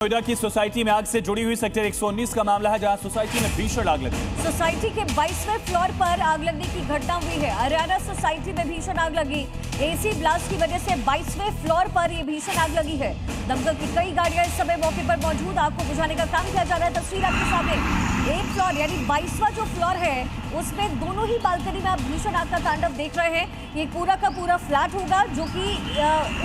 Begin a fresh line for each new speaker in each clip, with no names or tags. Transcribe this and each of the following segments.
नोएडा की सोसाइटी में आग से जुड़ी हुई सेक्टर 119 का मामला है, जहां सोसाइटी में भीषण आग लगी।
सोसाइटी के 22वें फ्लोर पर आग लगने की घटना हुई है। हरियाणा सोसाइटी में भीषण आग लगी। एसी ब्लास्ट की वजह से 22वें फ्लोर पर ये भीषण आग लगी है। दमकल की कई गाड़ियां इस समय मौके पर मौजूद। आग को बुझाने का काम किया जा रहा है। तस्वीर आपके सामने। एक फ्लोर यानी 22वां जो फ्लोर है उसमें दोनों ही बालकनी में आप भीषण आग का तांडव देख रहे हैं। ये पूरा का पूरा फ्लैट होगा जो कि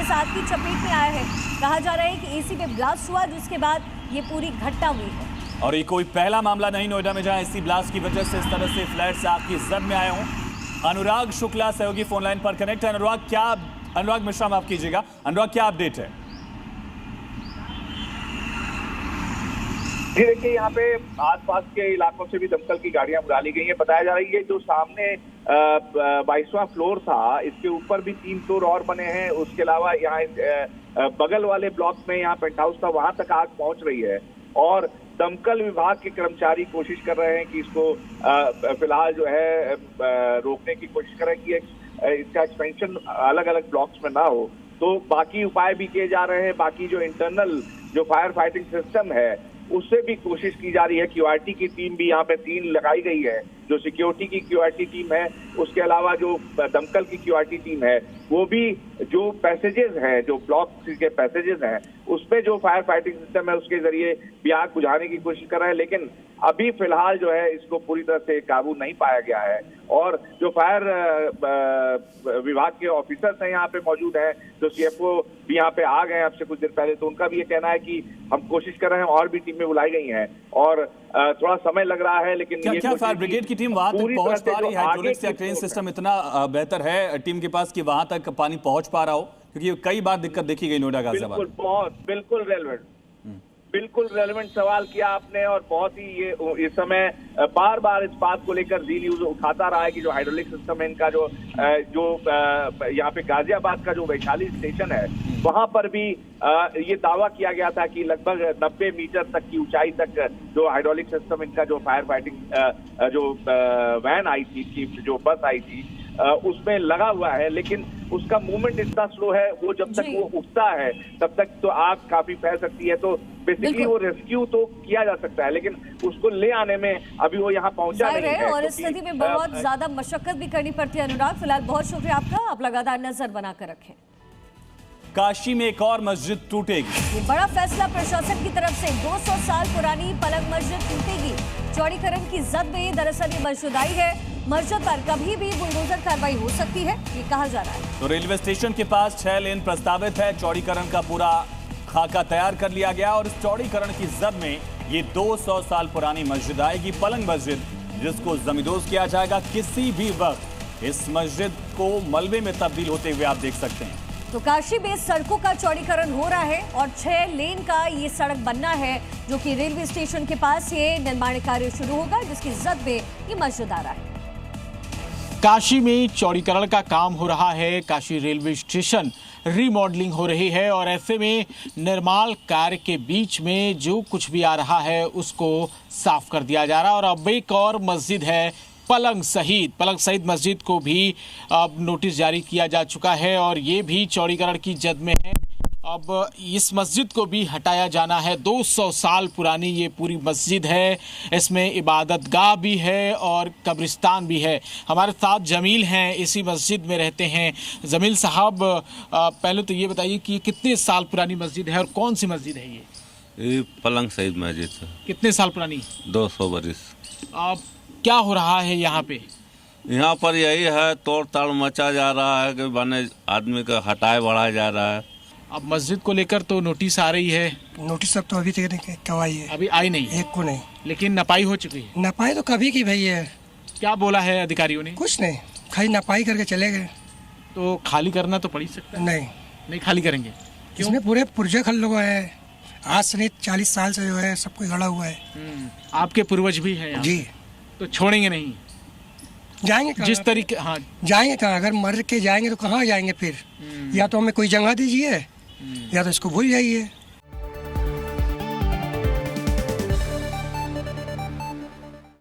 इस आग की चपेट में आया है। कहा जा रहा है कि एसी में ब्लास्ट हुआ, जिसके बाद ये पूरी घटना हुई है।
और ये कोई पहला मामला नहीं नोएडा में जहां एसी ब्लास्ट की वजह से इस तरह से फ्लैट से आग की जद में आए हों। अनुराग शुक्ला सहयोगी फोन लाइन पर कनेक्ट है। अनुराग मिश्रा माफ कीजिएगा, अनुराग क्या अपडेट है?
जी देखिए, यहाँ पे आसपास के इलाकों से भी दमकल की गाड़ियां बुला ली गई हैं। बताया जा रही है जो सामने 22वां फ्लोर था, इसके ऊपर भी 3 फ्लोर और बने हैं। उसके अलावा यहाँ बगल वाले ब्लॉक में यहाँ पेंट हाउस था, वहां तक आग पहुंच रही है। और दमकल विभाग के कर्मचारी कोशिश कर रहे हैं कि इसको फिलहाल जो है रोकने की कोशिश कर रहे हैं कि इसका एक्सपेंशन अलग अलग ब्लॉक्स में ना हो। तो बाकी उपाय भी किए जा रहे हैं। बाकी जो इंटरनल जो फायर फाइटिंग सिस्टम है उससे भी कोशिश की जा रही है। क्यूआरटी की टीम भी यहाँ पे 3 लगाई गई है। जो सिक्योरिटी की क्यूआरटी टीम है, उसके अलावा जो दमकल की क्यूआरटी टीम है, वो भी जो पैसेजेस हैं, जो ब्लॉक के पैसेजेस हैं, उसपे जो फायर फाइटिंग सिस्टम है उसके जरिए भी आग बुझाने की कोशिश कर रहे हैं। लेकिन अभी फिलहाल जो है इसको पूरी तरह से काबू नहीं पाया गया है। और जो फायर विभाग के ऑफिसर्स हैं यहाँ पे मौजूद हैं, जो सीएफओ भी यहाँ पे आ गए हैं अब से कुछ देर पहले, तो उनका भी ये कहना है कि हम कोशिश कर रहे हैं। और भी टीमें बुलाई गई हैं और थोड़ा समय लग रहा है। लेकिन
क्या फायर ब्रिगेड की टीम वहां तक पहुंच पा रही है? हाइड्रोलिक्स या क्रेन सिस्टम इतना बेहतर है टीम के पास कि वहां तक पानी पहुंच पा रहा हो? क्योंकि कई बार दिक्कत देखी गई नोएडा गाजियाबाद।
बिल्कुल रेलेवेंट सवाल किया आपने। और बहुत ही ये इस समय बार बार इस बात को लेकर जी न्यूज उठाता रहा है कि जो हाइड्रोलिक सिस्टम है इनका, जो यहाँ पे गाजियाबाद का जो वैशाली स्टेशन है, वहां पर भी ये दावा किया गया था कि लगभग 90 मीटर तक की ऊंचाई तक जो हाइड्रोलिक सिस्टम इनका जो फायर फाइटिंग जो वैन आई थी, जो बस आई थी, उसमें लगा हुआ है। लेकिन उसका मूवमेंट इतना स्लो है, वो जब तक वो उठता है तब तक तो आग काफी फैल सकती है। तो बेसिकली वो रेस्क्यू तो किया जा सकता है, लेकिन उसको ले आने में अभी वो यहाँ पहुंचा नहीं है।
और इस स्थिति में बहुत ज्यादा मशक्कत भी करनी पड़ती है। अनुराग, फिलहाल बहुत शुक्रिया आपका, आप लगातार नजर बनाकर रखें।
काशी में एक और मस्जिद टूटेगी।
ये बड़ा फैसला प्रशासन की तरफ से। 200 साल पुरानी पलंग मस्जिद टूटेगी। चौड़ीकरण की जद में दरअसल ये मस्जिद आई है। मस्जिद पर कभी भी बुलडोजर कार्रवाई हो सकती है, ये कहा जा रहा है।
तो रेलवे स्टेशन के पास 6 लेन प्रस्तावित है। चौड़ीकरण का पूरा खाका तैयार कर लिया गया और इस चौड़ीकरण की जद में ये 200 साल पुरानी मस्जिद आएगी, पलंग मस्जिद, जिसको जमींदोज किया जाएगा। किसी भी वक्त इस मस्जिद को मलबे में तब्दील होते हुए आप देख सकते हैं।
तो काशी में सड़कों का चौड़ीकरण हो रहा है और 6 लेन का ये सड़क बनना है, जो कि रेलवे स्टेशन के पास ये निर्माण कार्य शुरू होगा, जिसकी जद में ये मस्जिद आ रहा है।
काशी में चौड़ीकरण का काम हो रहा है। काशी रेलवे स्टेशन रीमॉडलिंग हो रही है और ऐसे में निर्माण कार्य के बीच में जो कुछ भी आ रहा है उसको साफ कर दिया जा रहा है। और अब एक और मस्जिद है, पलंग शहीद मस्जिद को भी अब नोटिस जारी किया जा चुका है और ये भी चौड़ीकरण की जद में है। अब इस मस्जिद को भी हटाया जाना है। 200 साल पुरानी ये पूरी मस्जिद है। इसमें इबादत गाह भी है और कब्रिस्तान भी है। हमारे साथ जमील हैं, इसी मस्जिद में रहते हैं। जमील साहब, पहले तो ये बताइए कि कितने साल पुरानी मस्जिद है और कौन सी मस्जिद है
ये पलंग शहीद मस्जिद है।
कितने साल पुरानी?
200 बरिस।
अब क्या हो रहा है यहाँ पे?
यहाँ पर यही है, तोड़ ताड़ मचा जा रहा है कि बने आदमी का हटाए बढ़ाया जा रहा है।
अब मस्जिद को लेकर तो नोटिस आ रही है।
नोटिस सब तो अभी तक कब आई है?
अभी आई नहीं,
एक को नहीं।
लेकिन नपाई हो चुकी है।
नपाई तो कभी की भई है।
क्या बोला है अधिकारियों ने?
कुछ नहीं, खाली नपाई करके चले गए।
तो खाली करना तो पड़ ही सकता है। नहीं खाली करेंगे। क्यों?
इसमें पूरे पुर्जे खल लोग है। आज से नहीं, 40 साल से जो है सब कुछ गड़ा हुआ है।
आपके पूर्वज भी है
जी। तो
छोड़ेंगे नहीं?
जाएंगे कहाँ?
जिस तरीके, हाँ
जाएंगे कहाँ? अगर मर के जाएंगे तो कहाँ जाएंगे फिर? या तो हमें कोई जगह दीजिए या तो इसको भूल जाइए।